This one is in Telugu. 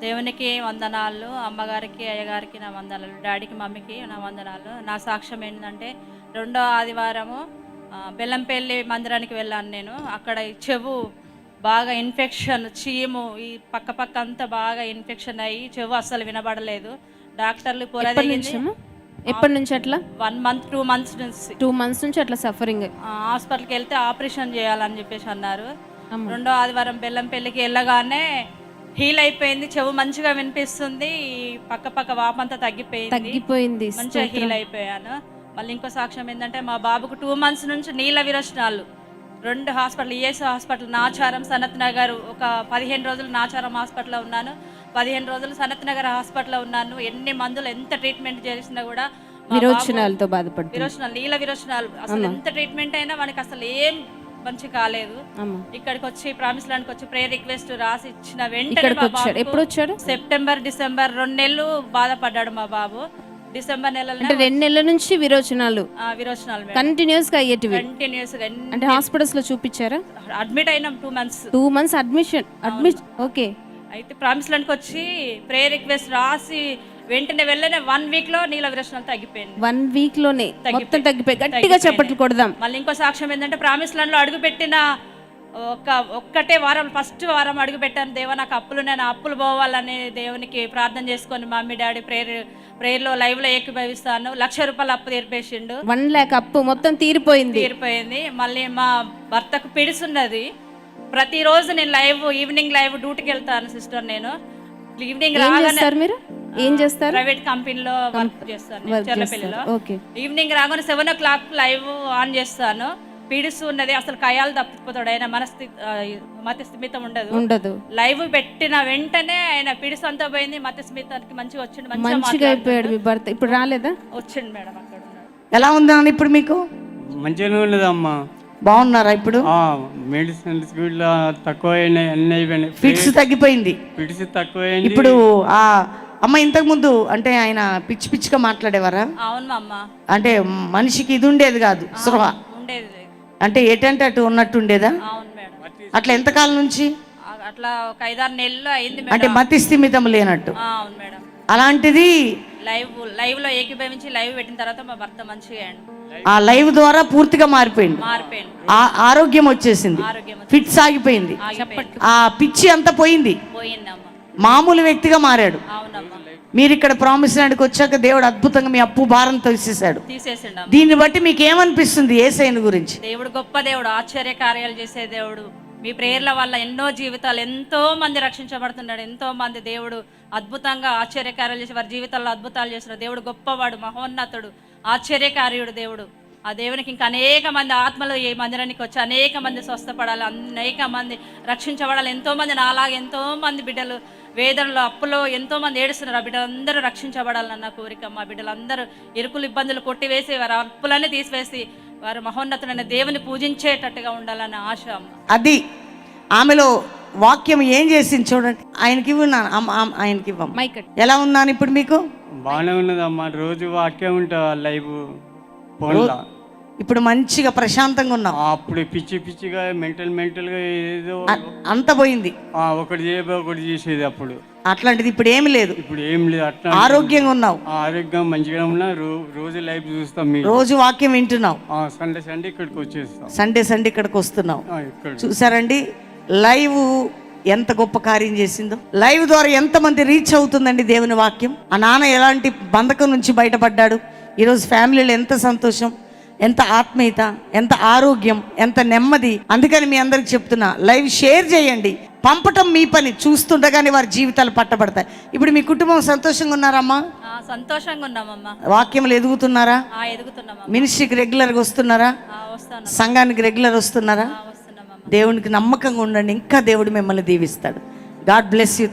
దేవునికి వందనాలు, అమ్మగారికి, అయ్యగారికి నా వందనాలు, డాడీకి, మమ్మీకి నా వందనాలు. నా సాక్ష్యం ఏంటంటే, రెండో ఆదివారము బెల్లంపల్లి మందిరానికి వెళ్ళాను నేను. అక్కడ ఈ చెవు బాగా ఇన్ఫెక్షన్, చీము ఈ పక్క అంతా బాగా ఇన్ఫెక్షన్ అయ్యి చెవు అస్సలు వినబడలేదు. డాక్టర్లు ఎప్పటి నుంచి అట్లా 1 month 2 months నుంచి 2 months నుంచి అట్లా సఫరింగ్. హాస్పిటల్కి వెళ్తే ఆపరేషన్ చేయాలని చెప్పేసి అన్నారు. రెండో ఆదివారం బెల్లంపల్లికి వెళ్ళగానే హీల్ అయిపోయింది, చెవు మంచిగా వినిపిస్తుంది, పక్క వాపంతా తగ్గిపోయింది, మంచిగా హీల్ అయిపోయాను. మళ్ళీ ఇంకో సాక్ష్యం ఏంటంటే, మా బాబుకు 2 months నుంచి నీళ్ళ విరోచనాలు 2 hospital, ES hospital, Nacharam, Sanath Nagar, ఒక 15 రోజులు నాచారం హాస్పిటల్లో ఉన్నాను, 15 రోజులు సనత్ నగర్ హాస్పిటల్లో ఉన్నాను. ఎన్ని మందులు ఎంత ట్రీట్మెంట్ చేసినా కూడా విరోచనాలతో బాధపడుతుంది. విరోచనాలు, నీళ్ళ విరోచనాలు, అసలు ఎంత ట్రీట్మెంట్ అయినా మనకి అసలు ఏం మంచి కాలేదు. ఇక్కడికి వచ్చి ప్రామిస్ ల్యాండ్కి వచ్చి ప్రేయర్ రిక్వెస్ట్ రాసి ఇచ్చిన వెంటనే ఎప్పుడు వచ్చాడు? సెప్టెంబర్, డిసెంబర్ 2 నెలలు బాధపడ్డాడు మా బాబు. డిసెంబర్ నెలలో 2 నెలల నుంచి విరోచనాలు కంటిన్యూస్ గా అయ్యేటివి. అంటే హాస్పిటల్స్ లో చూపించారా? అడ్మిట్ అయినాం 2 months. 2 months admit. ఓకే. అయితే ప్రామిస్ ల్యాండ్కి వచ్చి ప్రేయర్ రిక్వెస్ట్ రాసి వెంటనే వెళ్ళనే 1 week లో నీళ్ళ విరోచనాలు తగ్గిపోయింది. 1 week లోనే మొత్తం తగ్గిపోయి. గట్టిగా చప్పట్లు కొడదాం. మళ్ళీ ఇంకో సాక్ష్యం ఏంటంటే, ప్రామిస్ ల్యాండ్ లో అడుగు పెట్టిన ఒక్కటే వారం, ఫస్ట్ వారం అడుగు పెట్టాను. దేవా నాకు అప్పులు, నేను అప్పులు పోవాలని దేవునికి ప్రార్థన చేసుకొని మమ్మీ డాడీ ప్రేయర్లో లైవ్ లో ఏకీభవిస్తాను. 1,00,000 రూపాయలు అప్పు తీర్పేసిండు. 1 lakh అప్పు మొత్తం తీరిపోయింది. మళ్ళీ మా భర్తకు పిడుసున్నది. ప్రతిరోజు నేను ఈవినింగ్ లైవ్ డ్యూటీకి వెళ్తాను సిస్టర్. నేను ఈవినింగ్ రాగానే మీరు ఏం చేస్తారు? ప్రైవేట్ కంపెనీలో వర్క్ చేస్తాను చెర్లపల్లిలో. ఈవినింగ్ రాగానే 7 o'clock లైవ్ ఆన్ చేస్తాను. పీడిస్తూ ఉన్నది, అసలు కయాలు తప్పిపోతాడు, ఆయన మతిస్థిమితం ఉండదు. లైవ్ పెట్టిన వెంటనే ఆయన పీడిస్తూ అంతా పోయింది, మతిస్థిమితానికి మంచిగా వచ్చిండు, మంచిగా అయిపోయాడు. మీ భర్త ఇప్పుడు రాలేదా? వచ్చిండు మేడం. అక్కడ ఎలా ఉందా ఇప్పుడు మీకు? మంచిగానే ఉన్నది అమ్మా. బాగున్నారా ఇప్పుడు? మెడిసిన్స్ తక్కువ, ఫిట్స్ తగ్గిపోయింది. ఫిట్స్ తక్కువైంది. ఇప్పుడు అమ్మ ఇంతకు ముందు అంటే ఆయన పిచ్చిగా మాట్లాడేవారా? అవును అమ్మ. అంటే మనిషికి ఇది ఉండేది కాదు, సృహ అంటే ఎటంటే అటు ఉన్నట్టు ఉండేదా? అవును మేడం. అట్లా ఎంతకాలం నుంచి? అట్లా ఒక 5-6 నెలలు అయింది. అంటే మతి స్థిమితం లేనట్టు. అవును మేడం. అలాంటిది లైవ్ లో ఏకీభవించి లైవ్ పెట్టిన తర్వాత మా భర్త మంచిగా ఆ లైవ్ ద్వారా పూర్తిగా మారిపోయింది. ఆరోగ్యం వచ్చేసింది, ఫిట్స్ ఆగిపోయింది, ఆ పిచ్చి అంతా పోయింది, మామూలు వ్యక్తిగా మారాడు. మీరు ఇక్కడ ప్రామిస్ ల్యాండ్కి వచ్చాక దేవుడు అద్భుతంగా మీ అప్పు భారం తీసేసాడు. దీన్ని బట్టి మీకు ఏమనిపిస్తుంది యేసయ్యను గురించి? దేవుడు గొప్ప దేవుడు, ఆశ్చర్య కార్యాలు చేసే దేవుడు. మీ ప్రేయర్ల వల్ల ఎన్నో జీవితాలు, ఎంతో మంది రక్షించబడుతున్నాడు. ఎంతో మంది దేవుడు అద్భుతంగా ఆశ్చర్యకార్యాలు చేసి వారి జీవితాల్లో అద్భుతాలు చేస్తున్నాడు. దేవుడు గొప్పవాడు, మహోన్నతుడు, ఆశ్చర్యకార్యుడు దేవుడు. ఆ దేవునికి ఇంకా అనేక మంది ఆత్మలు ఈ మందిరానికి వచ్చి అనేక మంది స్వస్థపడాలి, అనేక మంది రక్షించబడాలి. ఎంతో మంది నాలాగా ఎంతో మంది బిడ్డలు వేదనలో, అప్పులో ఎంతో మంది ఏడుస్తున్నారు. ఆ బిడ్డలందరూ రక్షించబడాలన్న కోరిక. మా బిడ్డలందరూ ఇరుకులు ఇబ్బందులు కొట్టివేసి వారి అప్పులన్నీ తీసివేసి వారు మహోన్నతుడైన దేవుని పూజించేటట్టుగా ఉండాలన్న ఆశ. అది ఆమెలో వాక్యం ఏం చేసింది చూడండి. ఆయనకి ఆయనకి ఎలా ఉన్నాను ఇప్పుడు మీకు? బాగానే ఉన్నదమ్మా. రోజు వాక్యం ఉంటా లైవ్ ఇప్పుడు మంచిగా ప్రశాంతంగా ఉన్నాం. అప్పుడు పిచ్చిగా మెంటల్ గా ఏదో అంత పోయింది. ఒకటి చేసేది అప్పుడు. అట్లాంటిది ఇప్పుడు ఏమి లేదు. ఇప్పుడు ఏం లేదు. అట్లా ఆరోగ్యంగా ఉన్నావు. ఆరోగ్యం మంచిగా ఉన్నా. రోజు లైవ్ చూస్తాం, రోజు వాక్యం వింటున్నావు. సండే ఇక్కడికి వచ్చేస్తాం. సండే ఇక్కడికి వస్తున్నావు. చూసారండి లైవ్ ఎంత గొప్ప కార్యం చేసిందో. లైవ్ ద్వారా ఎంతమంది రీచ్ అవుతుందండి దేవుని వాక్యం. ఆ నాన్న ఎలాంటి బంధకం నుంచి బయటపడ్డాడు. ఈరోజు ఫ్యామిలీలో ఎంత సంతోషం, ఎంత ఆత్మీయత, ఎంత ఆరోగ్యం, ఎంత నెమ్మది. అందుకని మీ అందరికి చెప్తున్నా, లైవ్ షేర్ చేయండి, పంపటం మీ పని. చూస్తుండగానే వారి జీవితాలు పట్టబడతాయి. ఇప్పుడు మీ కుటుంబం సంతోషంగా ఉన్నారమ్మా? సంతోషంగా ఉన్నామమ్మా. వాక్యంలో ఎదుగుతున్నారా? మినిస్ట్రీకి రెగ్యులర్గా వస్తున్నారా? సంఘానికి రెగ్యులర్ వస్తున్నారా? దేవునికి నమ్మకంగా ఉండండి, ఇంకా దేవుడు మిమ్మల్ని దీవిస్తాడు. God bless you.